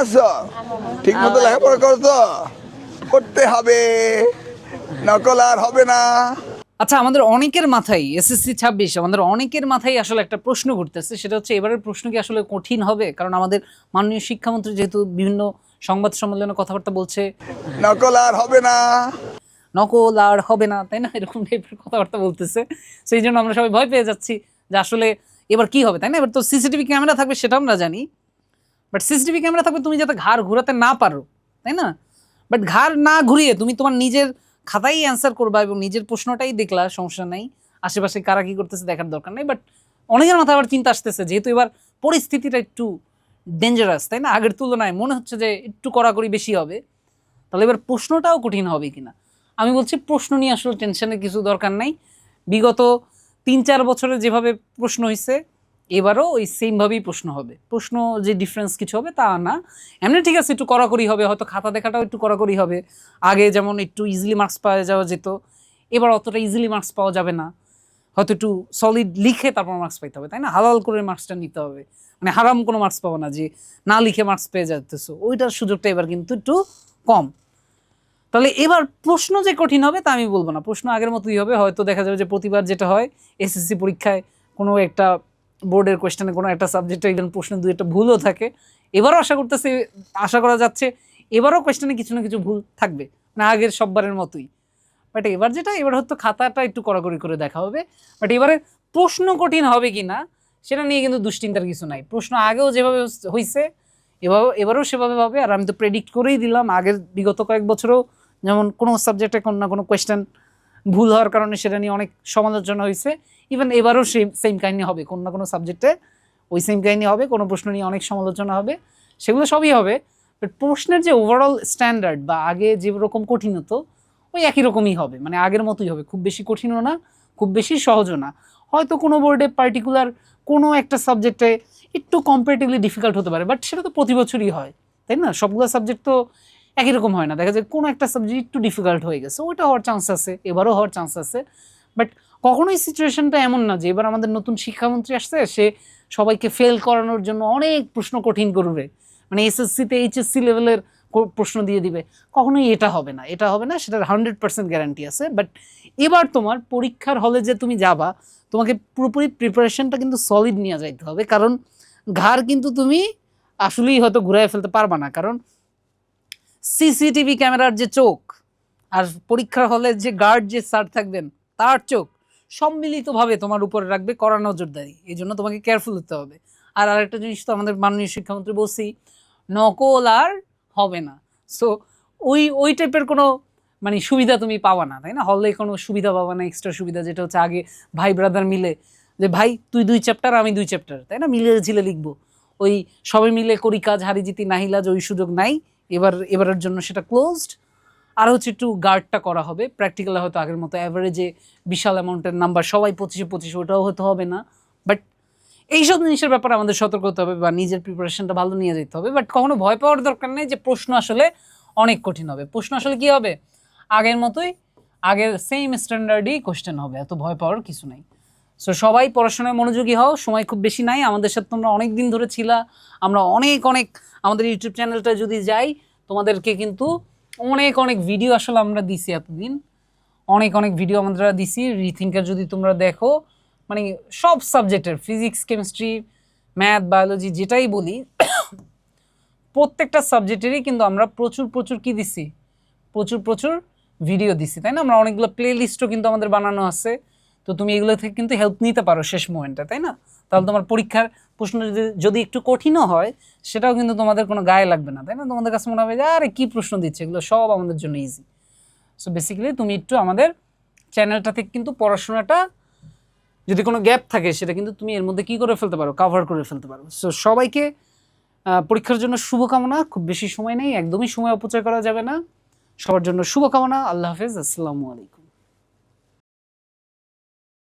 আছো? ঠিক মতো লেখাপড়া করো তো? করতে হবে, নকল আর হবে না। আচ্ছা, আমাদের অনেকের মাথায় এসএসসি 26 আমাদের অনেকের মাথায় আসলে একটা প্রশ্ন ঘুরতেছে, সেটা হচ্ছে এবারের প্রশ্ন কি আসলে কঠিন হবে? কারণ আমাদের মাননীয় শিক্ষামন্ত্রী যেহেতু বিভিন্ন সংবাদ সম্মেলনে কথাবার্তা বলছে, নকল আর হবে না। নকল আর হবে না, তাই না, এরকম টাইপের কথাবার্তা বলতেছে। সেই জন্য আমরা সবাই ভয় পেয়ে যাচ্ছি যে আসলে এবার কি হবে, তাই না? এবার তো সিসিটিভি ক্যামেরা থাকবে সেটা আমরা জানি, বাট সিসিটিভি ক্যামেরা থাকবে তুমি যাতে ঘাড় ঘোরাতে না পারো, তাই না? বাট ঘাড় না ঘুরিয়ে তুমি তোমার নিজের খাতায় অ্যান্সার করবা এবং নিজের প্রশ্নটাই দেখলা, সমস্যা নাই, আশেপাশে কারা কি করতেছে দেখার দরকার নেই। বাট অনেকের মাথায় আবার চিন্তা আসতেছে, যেহেতু এবার পরিস্থিতিটা একটু ডেঞ্জারাস, তাই না, আগের তুলনায় মনে হচ্ছে যে একটু কড়াকড়ি বেশি হবে, তাহলে এবার প্রশ্নটাও কঠিন হবে কিনা। আমি বলছি প্রশ্ন নিয়ে আসলে টেনশনের কিছু দরকার নাই। বিগত 3-4 বছরে যেভাবে প্রশ্ন হয়েছে এবারও ওই সেমভাবেই প্রশ্ন হবে। প্রশ্ন যে ডিফারেন্স কিছু হবে তা না, এমনি ঠিক আছে একটু কড়াকড়ি হবে, হয়তো খাতা দেখাটাও একটু কড়াকড়ি হবে। আগে যেমন একটু ইজিলি মার্কস পাওয়া যাওয়া যেত, এবার অতটা ইজিলি মার্কস পাওয়া যাবে না, হয়তো একটু সলিড লিখে তারপর মার্কস পাইতে হবে, তাই না, হালাল করে মার্কসটা নিতে হবে, মানে হারাম কোনো মার্কস পাবো না যে না লিখে মার্কস পেয়ে যাইতেছো, ওইটার সুযোগটা এবার কিন্তু একটু কম। তাহলে এবার প্রশ্ন যে কঠিন হবে তা আমি বলবো না, প্রশ্ন আগের মতোই হবে। হয়তো দেখা যাবে যে প্রতিবার যেটা হয় এসএসসি পরীক্ষায় কোনো একটা বোর্ডের কোয়েশ্চেনে কোনো একটা সাবজেক্টে একজন প্রশ্ন দুই একটা ভুলও থাকে, এবারও আশা করা যাচ্ছে এবারও কোয়েশ্চেনে কিছু না কিছু ভুল থাকবে, না আগের সববারের মতোই। বাট এবার হয়তো খাতাটা একটু কড়াকড়ি করে দেখা হবে। বাট এবারে প্রশ্ন কঠিন হবে কি না সেটা নিয়ে কিন্তু দুশ্চিন্তার কিছু নাই। প্রশ্ন আগেও যেভাবে হয়েছে এবারও সেভাবে হবে। আর আমি তো প্রেডিক্ট করেই দিলাম, আগের বিগত কয়েক বছরও যেমন কোনো সাবজেক্টে কোনো না কোনো কোয়েশ্চেন ভুল হওয়ার কারণে সেটা নিয়ে অনেক সমালোচনা হয়েছে, ইভেন এবারও সেম কাহিনী হবে, কোনো না কোনো সাবজেক্টে ওই সেম কাহিনী হবে, কোনো প্রশ্ন নিয়ে অনেক সমালোচনা হবে, সেগুলো সবই হবে। বাট প্রশ্নের যে ওভারঅল স্ট্যান্ডার্ড বা আগে যেরকম কঠিন হতো ওই একই রকমই হবে, মানে আগের মতোই হবে, খুব বেশি কঠিনও না খুব বেশি সহজও না। হয়তো কোনো বোর্ডে পার্টিকুলার কোনো একটা সাবজেক্টে একটু কম্পারেটিভলি ডিফিকাল্ট হতে পারে, বাট সেটা তো প্রতি বছরই হয়, তাই না? সবগুলো সাবজেক্ট তো একই রকম হয় না, দেখা যায় কোনো একটা সাবজেক্ট একটু ডিফিকাল্ট হয়ে গেছে, ওইটা হওয়ার চান্স আছে, এবারও হওয়ার চান্স আছে। বাট কখনোই সিচুয়েশনটা এমন না যে এবার আমাদের নতুন শিক্ষামন্ত্রী আসছে, সে সবাইকে ফেল করানোর জন্য অনেক প্রশ্ন কঠিন করবে, মানে এসএসসিতে এইচএসসি লেভেলের প্রশ্ন দিয়ে দিবে। কখনোই এটা হবে না, সেটার 100% গ্যারান্টি আছে। বাট এবার তোমার পরীক্ষার হলে যে তুমি যাবা, তোমাকে পুরোপুরি প্রিপারেশনটা কিন্তু সলিড নিয়ে যাইতে হবে, কারণ ঘাড় কিন্তু তুমি আসলেই হয়তো ঘুরাই ফেলতে পারবা না, কারণ সিসিটিভি ক্যামেরার যে চোখ আর পরীক্ষার হলে যে গার্ড যে স্যার থাকবেন তার চোখ সম্মিলিতভাবে তোমার উপরে রাখবে, কড়া নজরদারি, এই জন্য তোমাকে কেয়ারফুল হতে হবে। আর আরেকটা জিনিস তো আমাদের মাননীয় শিক্ষামন্ত্রী বলছি, নকল আর হবে না। সো ওই টাইপের কোনো মানে সুবিধা তুমি পাবা না, তাই না? হলে কোনো সুবিধা পাবা না, এক্সট্রা সুবিধা যেটা হচ্ছে আগে ভাই ব্রাদার মিলে, যে ভাই তুই 2 চ্যাপ্টার আমি 2 চ্যাপ্টার, তাই না, মিলে ঝিলে লিখবো, ওই সবাই মিলে করি কাজ হারি জিতি নাহিলাজ, ওই সুযোগ নাই। এবারের জন্য সেটা ক্লোজড। আর হচ্ছে একটু গার্ডটা করা হবে, প্র্যাকটিক্যালে হয়তো আগের মতো অ্যাভারেজে বিশাল অ্যামাউন্টের নাম্বার সবাই 25-25 ওটাও হয়তো হবে না। বাট এইসব জিনিসের ব্যাপারে আমাদের সতর্ক হতে হবে বা নিজের প্রিপারেশনটা ভালো নিয়ে যেতে হবে। বাট কখনো ভয় পাওয়ার দরকার নেই যে প্রশ্ন আসলে অনেক কঠিন হবে। প্রশ্ন আসলে কি হবে, আগের মতোই, আগের সেম স্ট্যান্ডার্ডই কোশ্চেন হবে, এত ভয় পাওয়ার কিছু নাই। সো সবাই পড়াশোনায় মনোযোগী হও, সময় খুব বেশি নাই, আমাদের সাথে তোমরা অনেক দিন ধরে ছিলা, আমরা অনেক আমাদের ইউটিউব চ্যানেলটা যদি যাই তোমাদেরকে কিন্তু অনেক ভিডিও আসলে আমরা দিছি এতদিন, অনেক ভিডিও আমরা দিছি। রিথিঙ্কার যদি তোমরা দেখো, মানে সব সাবজেক্টের ফিজিক্স কেমিস্ট্রি ম্যাথ বায়োলজি যেটাই বলি প্রত্যেকটা সাবজেক্টেরই কিন্তু আমরা প্রচুর কি দিছি, প্রচুর ভিডিও দিছি, তাই না? আমরা অনেকগুলো প্লে লিস্টও কিন্তু আমাদের বানানো আছে, তো তুমি এগুলো থেকে কিন্তু হেল্প নিতে পারো শেষ মোমেন্টে, তাই না? তাহলে তোমার পরীক্ষার প্রশ্ন যদি একটু কঠিনও হয় সেটাও কিন্তু তোমাদের কোনো গায়ে লাগবে না, তাই না? তোমাদের কাছে মনে হবে যে আরে কি প্রশ্ন দিচ্ছে, এগুলো সব আমাদের জন্য ইজি। সো বেসিক্যালি তুমি একটু আমাদের চ্যানেলটা থেকে কিন্তু পড়াশোনাটা যদি কোনো গ্যাপ থাকে সেটা কিন্তু তুমি এর মধ্যে কি করে ফেলতে পারো, কাভার করে ফেলতে পারো। সো সবাইকে পরীক্ষার জন্য শুভকামনা, খুব বেশি সময় নেই, একদমই সময় অপচয় করা যাবে না, সবার জন্য শুভকামনা। আল্লাহ হাফেজ, আসসালামু আলাইকুম।